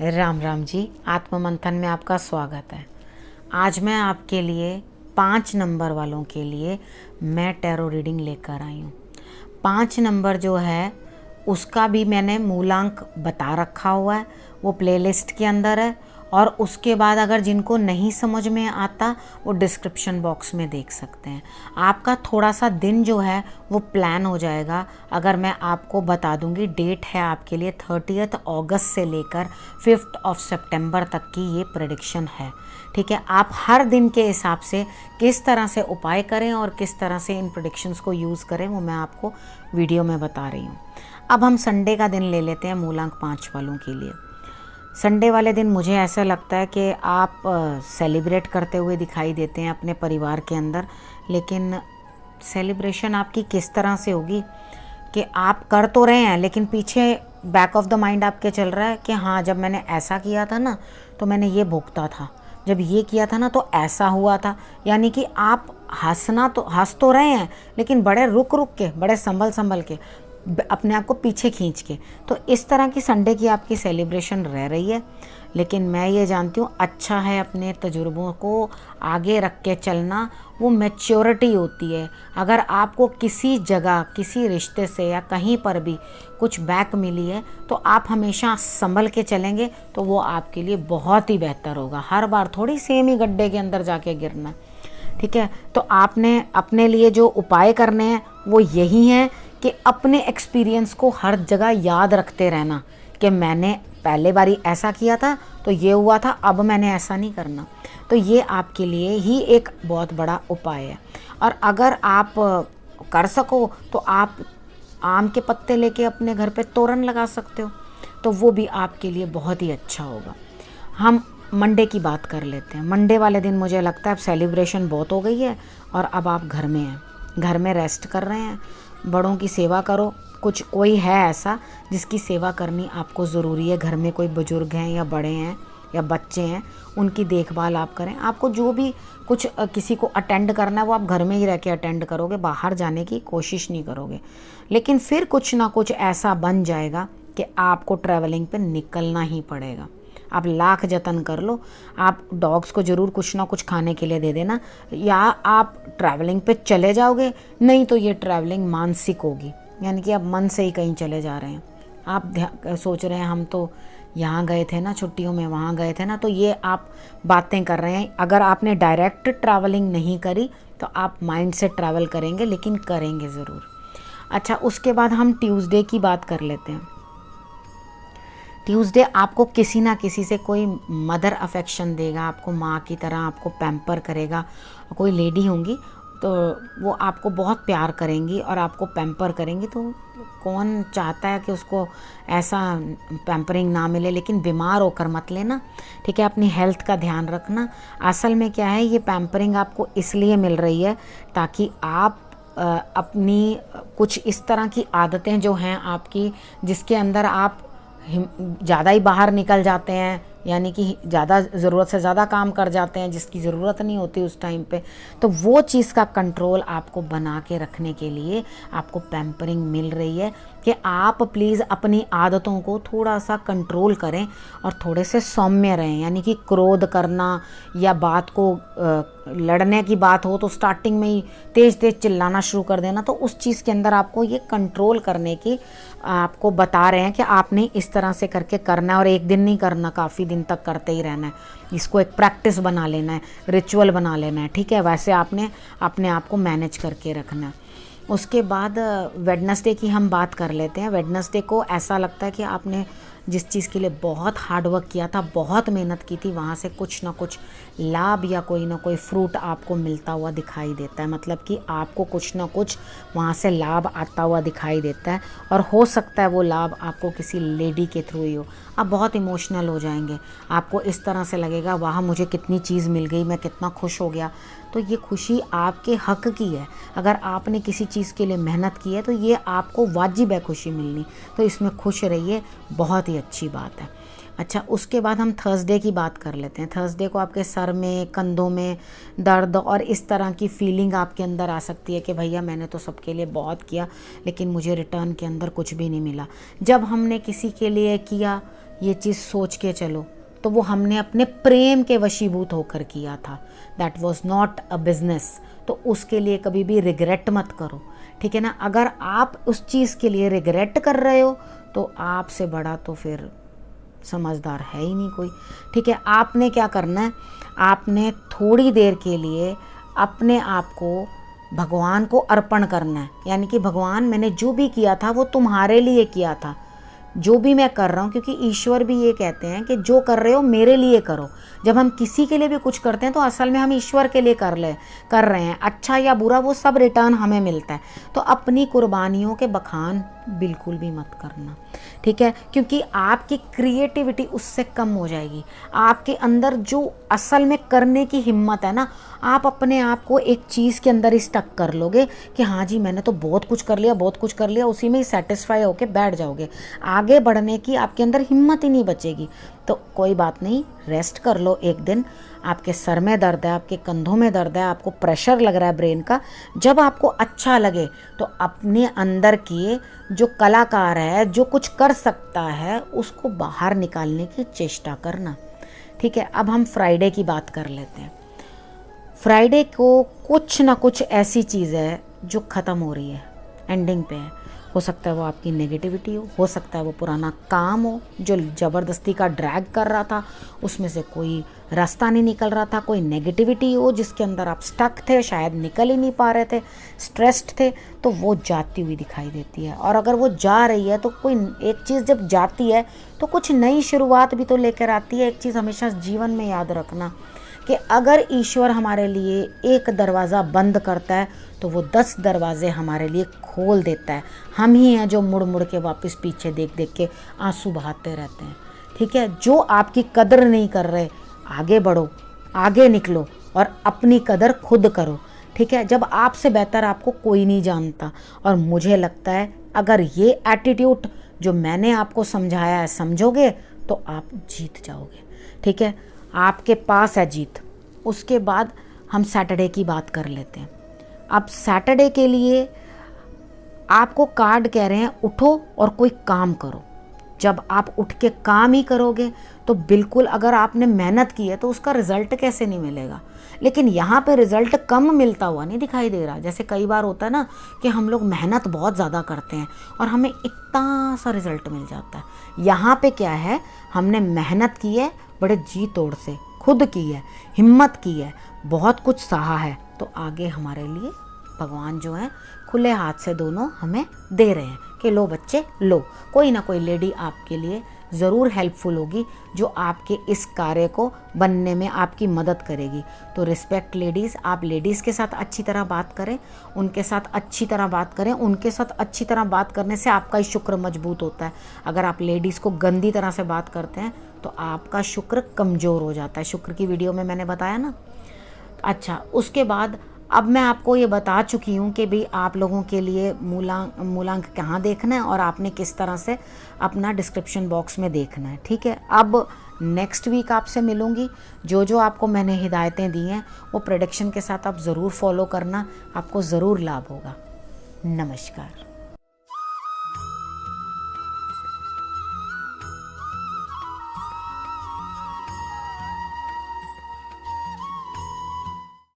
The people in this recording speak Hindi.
राम राम जी। आत्म मंथन में आपका स्वागत है। आज मैं आपके लिए 5 नंबर वालों के लिए मैं टैरो रीडिंग लेकर आई हूँ। 5 नंबर जो है उसका भी मैंने मूलांक बता रखा हुआ है, वो प्लेलिस्ट के अंदर है। और उसके बाद अगर जिनको नहीं समझ में आता वो डिस्क्रिप्शन बॉक्स में देख सकते हैं। आपका थोड़ा सा दिन जो है वो प्लान हो जाएगा अगर मैं आपको बता दूंगी। डेट है आपके लिए 30 अगस्त से लेकर 5 सितंबर तक की ये प्रेडिक्शन है। ठीक है, आप हर दिन के हिसाब से किस तरह से उपाय करें और किस तरह से इन प्रेडिक्शंस को यूज़ करें वो मैं आपको वीडियो में बता रही हूँ। अब हम संडे का दिन ले लेते हैं मूलांक 5 वालों के लिए। संडे वाले दिन मुझे ऐसा लगता है कि आप सेलिब्रेट करते हुए दिखाई देते हैं अपने परिवार के अंदर, लेकिन सेलिब्रेशन आपकी किस तरह से होगी कि आप कर तो रहे हैं लेकिन पीछे बैक ऑफ द माइंड आपके चल रहा है कि हाँ, जब मैंने ऐसा किया था ना तो मैंने ये भुगता था, जब ये किया था ना तो ऐसा हुआ था। यानी कि आप हंस तो रहे हैं लेकिन बड़े रुक रुक के, बड़े संभल के, अपने आप को पीछे खींच के। तो इस तरह की संडे की आपकी सेलिब्रेशन रह रही है। लेकिन मैं ये जानती हूँ अच्छा है अपने तजुर्बों को आगे रख के चलना, वो मैच्योरिटी होती है। अगर आपको किसी जगह, किसी रिश्ते से या कहीं पर भी कुछ बैक मिली है तो आप हमेशा संभल के चलेंगे तो वो आपके लिए बहुत ही बेहतर होगा। हर बार थोड़ी सेम ही गड्ढे के अंदर जाके गिरना। ठीक है, तो आपने अपने लिए जो उपाय करने हैं वो यही हैं कि अपने एक्सपीरियंस को हर जगह याद रखते रहना कि मैंने पहले बारी ऐसा किया था तो ये हुआ था, अब मैंने ऐसा नहीं करना। तो ये आपके लिए ही एक बहुत बड़ा उपाय है। और अगर आप कर सको तो आप आम के पत्ते लेके अपने घर पे तोरण लगा सकते हो, तो वो भी आपके लिए बहुत ही अच्छा होगा। हम मंडे की बात कर लेते हैं। मंडे वाले दिन मुझे लगता है अब सेलिब्रेशन बहुत हो गई है और अब आप घर में हैं, घर में रेस्ट कर रहे हैं। बड़ों की सेवा करो। कुछ कोई है ऐसा जिसकी सेवा करनी आपको ज़रूरी है, घर में कोई बुजुर्ग हैं या बड़े हैं या बच्चे हैं, उनकी देखभाल आप करें। आपको जो भी कुछ किसी को अटेंड करना है वो आप घर में ही रह के अटेंड करोगे, बाहर जाने की कोशिश नहीं करोगे। लेकिन फिर कुछ ना कुछ ऐसा बन जाएगा कि आपको ट्रैवलिंग पे निकलना ही पड़ेगा। आप लाख जतन कर लो, आप डॉग्स को ज़रूर कुछ ना कुछ खाने के लिए दे देना, या आप ट्रैवलिंग पे चले जाओगे। नहीं तो ये ट्रैवलिंग मानसिक होगी, यानी कि आप मन से ही कहीं चले जा रहे हैं। आप सोच रहे हैं हम तो यहाँ गए थे ना छुट्टियों में, वहाँ गए थे ना, तो ये आप बातें कर रहे हैं। अगर आपने डायरेक्ट ट्रैवलिंग नहीं करी तो आप माइंड से ट्रैवल करेंगे, लेकिन करेंगे ज़रूर। अच्छा, उसके बाद हम ट्यूसडे की बात कर लेते हैं। ट्यूसडे आपको किसी ना किसी से कोई मदर अफेक्शन देगा, आपको माँ की तरह आपको पैम्पर करेगा। कोई लेडी होंगी तो वो आपको बहुत प्यार करेंगी और आपको पैम्पर करेंगी। तो कौन चाहता है कि उसको ऐसा पैम्परिंग ना मिले, लेकिन बीमार होकर मत लेना। ठीक है, अपनी हेल्थ का ध्यान रखना। असल में क्या है, ये पैम्परिंग आपको इसलिए मिल रही है ताकि आप अपनी कुछ इस तरह की आदतें जो हैं आपकी, जिसके अंदर आप ज़्यादा ही बाहर निकल जाते हैं, यानी कि ज़्यादा ज़रूरत से ज़्यादा काम कर जाते हैं जिसकी ज़रूरत नहीं होती उस टाइम पे, तो वो चीज़ का कंट्रोल आपको बना के रखने के लिए आपको पैम्परिंग मिल रही है कि आप प्लीज़ अपनी आदतों को थोड़ा सा कंट्रोल करें और थोड़े से सौम्य रहें। यानी कि क्रोध करना या बात को लड़ने की बात हो तो स्टार्टिंग में ही तेज़ तेज़ चिल्लाना शुरू कर देना, तो उस चीज़ के अंदर आपको ये कंट्रोल करने की आपको बता रहे हैं कि आपने इस तरह से करके करना है। और एक दिन नहीं करना, काफ़ी दिन तक करते ही रहना है। इसको एक प्रैक्टिस बना लेना है, रिचुअल बना लेना है। ठीक है, वैसे आपने अपने आप को मैनेज करके रखना है। उसके बाद वेडनेसडे की हम बात कर लेते हैं। वेडनेसडे को ऐसा लगता है कि आपने जिस चीज़ के लिए बहुत हार्ड वर्क किया था, बहुत मेहनत की थी, वहाँ से कुछ ना कुछ लाभ या कोई ना कोई फ्रूट आपको मिलता हुआ दिखाई देता है। मतलब कि आपको कुछ ना कुछ वहाँ से लाभ आता हुआ दिखाई देता है, और हो सकता है वो लाभ आपको किसी लेडी के थ्रू ही हो। आप बहुत इमोशनल हो जाएंगे, आपको इस तरह से लगेगा वाह मुझे कितनी चीज़ मिल गई, मैं कितना खुश हो गया। तो ये खुशी आपके हक की है। अगर आपने किसी चीज़ के लिए मेहनत की है तो ये आपको वाजिब है खुशी मिलनी, तो इसमें खुश रहिए, बहुत ही अच्छी बात है। अच्छा, उसके बाद हम थर्सडे की बात कर लेते हैं। थर्सडे को आपके सर में, कंधों में दर्द और इस तरह की फीलिंग आपके अंदर आ सकती है कि भैया मैंने तो सबके लिए बहुत किया लेकिन मुझे रिटर्न के अंदर कुछ भी नहीं मिला। जब हमने किसी के लिए किया ये चीज़ सोच के चलो, तो वो हमने अपने प्रेम के वशीभूत होकर किया था। That was not a business. तो उसके लिए कभी भी रिग्रेट मत करो, ठीक है ना। अगर आप उस चीज़ के लिए रिग्रेट कर रहे हो तो आपसे बड़ा तो फिर समझदार है ही नहीं कोई, ठीक है। आपने क्या करना है, आपने थोड़ी देर के लिए अपने आप को भगवान को अर्पण करना है। यानी कि भगवान, मैंने जो भी किया था वो तुम्हारे लिए किया था, जो भी मैं कर रहा हूँ, क्योंकि ईश्वर भी ये कहते हैं कि जो कर रहे हो मेरे लिए करो। जब हम किसी के लिए भी कुछ करते हैं तो असल में हम ईश्वर के लिए कर रहे हैं। अच्छा या बुरा वो सब रिटर्न हमें मिलता है। तो अपनी कुर्बानियों के बखान बिल्कुल भी मत करना, ठीक है, क्योंकि आपकी क्रिएटिविटी उससे कम हो जाएगी। आपके अंदर जो असल में करने की हिम्मत है ना, आप अपने आप को एक चीज़ के अंदर ही स्टक कर लोगे कि हाँ जी मैंने तो बहुत कुछ कर लिया, बहुत कुछ कर लिया, उसी में ही सेटिस्फाई होके बैठ जाओगे। आगे बढ़ने की आपके अंदर हिम्मत ही नहीं बचेगी। तो कोई बात नहीं, रेस्ट कर लो एक दिन। आपके सर में दर्द है, आपके कंधों में दर्द है, आपको प्रेशर लग रहा है ब्रेन का, जब आपको अच्छा लगे तो अपने अंदर की जो कलाकार है, जो कुछ कर सकता है, उसको बाहर निकालने की चेष्टा करना, ठीक है। अब हम फ्राइडे की बात कर लेते हैं। फ्राइडे को कुछ ना कुछ ऐसी चीज़ है जो ख़त्म हो रही है, एंडिंग पे है। हो सकता है वो आपकी नेगेटिविटी हो सकता है वो पुराना काम हो जो ज़बरदस्ती का ड्रैग कर रहा था, उसमें से कोई रास्ता नहीं निकल रहा था, कोई नेगेटिविटी हो जिसके अंदर आप स्टक थे, शायद निकल ही नहीं पा रहे थे, स्ट्रेस्ड थे, तो वो जाती हुई दिखाई देती है। और अगर वो जा रही है तो कोई एक चीज़ जब जाती है तो कुछ नई शुरुआत भी तो लेकर आती है। एक चीज़ हमेशा जीवन में याद रखना कि अगर ईश्वर हमारे लिए एक दरवाज़ा बंद करता है तो वो 10 दरवाजे हमारे लिए खोल देता है। हम ही हैं जो मुड़ मुड़ के वापस पीछे देख देख के आंसू बहाते रहते हैं, ठीक है। जो आपकी कदर नहीं कर रहे, आगे बढ़ो, आगे निकलो और अपनी कदर खुद करो, ठीक है। जब आपसे बेहतर आपको कोई नहीं जानता। और मुझे लगता है अगर ये एटीट्यूड जो मैंने आपको समझाया है समझोगे तो आप जीत जाओगे, ठीक है। आपके पास है जीत। उसके बाद हम सैटरडे की बात कर लेते हैं। अब सैटरडे के लिए आपको कार्ड कह रहे हैं उठो और कोई काम करो। जब आप उठ के काम ही करोगे तो बिल्कुल, अगर आपने मेहनत की है तो उसका रिजल्ट कैसे नहीं मिलेगा। लेकिन यहाँ पे रिजल्ट कम मिलता हुआ नहीं दिखाई दे रहा। जैसे कई बार होता है ना कि हम लोग मेहनत बहुत ज़्यादा करते हैं और हमें इतना सा रिजल्ट मिल जाता है। यहाँ पे क्या है, हमने मेहनत की है, बड़े जी तोड़ से खुद की है, हिम्मत की है, बहुत कुछ सहा है, तो आगे हमारे लिए भगवान जो है खुले हाथ से दोनों हमें दे रहे हैं कि लो बच्चे लो। कोई ना कोई लेडी आपके लिए ज़रूर हेल्पफुल होगी जो आपके इस कार्य को बनने में आपकी मदद करेगी। तो रिस्पेक्ट लेडीज़, आप लेडीज़ के साथ अच्छी तरह बात करें, उनके साथ अच्छी तरह बात करें। उनके साथ अच्छी तरह बात करने से आपका ही शुक्र मजबूत होता है। अगर आप लेडीज़ को गंदी तरह से बात करते हैं तो आपका शुक्र कमज़ोर हो जाता है। शुक्र की वीडियो में मैंने बताया ना। अच्छा, उसके बाद अब मैं आपको ये बता चुकी हूँ कि भाई आप लोगों के लिए मूलांक कहाँ देखना है और आपने किस तरह से अपना डिस्क्रिप्शन बॉक्स में देखना है, ठीक है। अब नेक्स्ट वीक आपसे मिलूँगी। जो जो आपको मैंने हिदायतें दी हैं वो प्रेडिक्शन के साथ आप ज़रूर फॉलो करना, आपको ज़रूर लाभ होगा। नमस्कार।